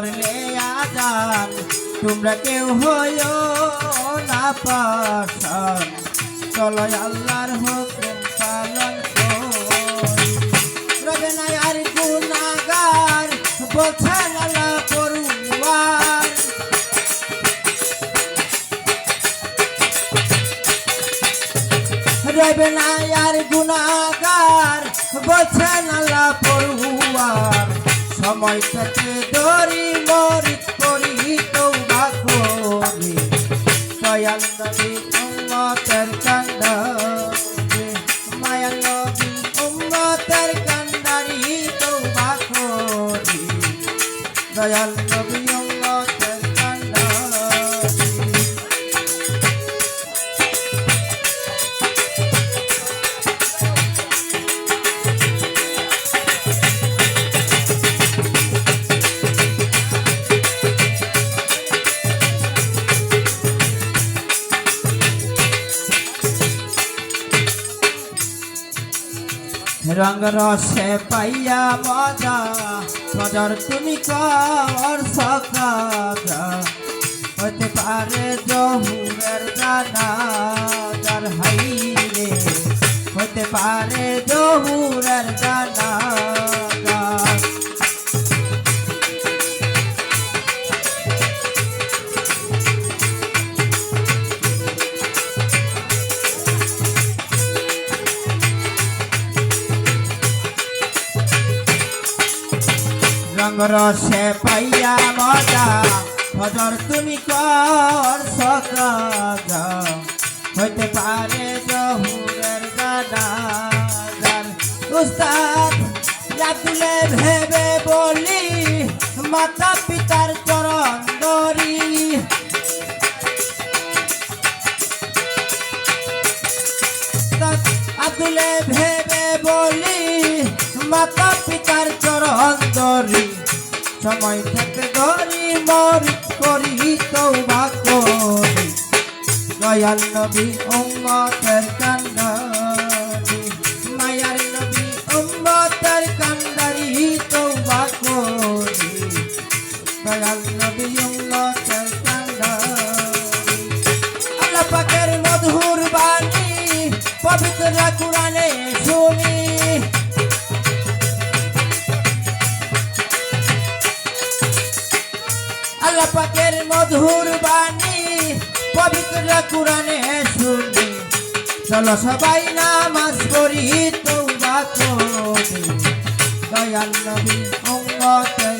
করলে আজান তোমরা কেউ হইও না পাশান চলো আল্লাহর হুকুম পালন করি রবে না আর গুনাহগার বলছেন আল্লাহ পরওয়ার রবে না আর গুনাহগার বলছেন আল্লাহ পরওয়ার সময় থেকে দরি মরি করি তওবা করি দয়াল নবী উম্মতের কান্ডারি মায়াল নবী উম্মতের কান্ডারি তওবা করি দয়াল নবী উম্মতের কান্ডারি রঙ রসে পাইয়া মজা মজার তুমি কর সকাজা হতে পারে জহুরের গানা যার হাইরে হতে পারে জহুরের গানা রঙ রসে পাইয়া মজা ফজর তুমি কর সকাজা হইতে পারে জহুরের গানা উস্তাদ তুলে ভেবে বলি মাতা পিতার চরণ ধরি তুলে ভেবে বলি মাতা পিতার চরণ ধরি সময় থেকে ধরি মরি করি তওবা করি দয়াল নবী উম্মতের কান্ডারি মায়ার নবী উম্মতের কান্ডারি তওবা করি দয়াল নবী উম্মতের কান্ডারি আল্লাহ পাকের মধুর বাণী পবিত্র কুরআনে শুনি আল্লাহ পাকের মধুর বাণী পবিত্র কুরআনে শুনি চলো সবাই নামাজ পড়ি তওবা করি দয়াল নবী উম্মতের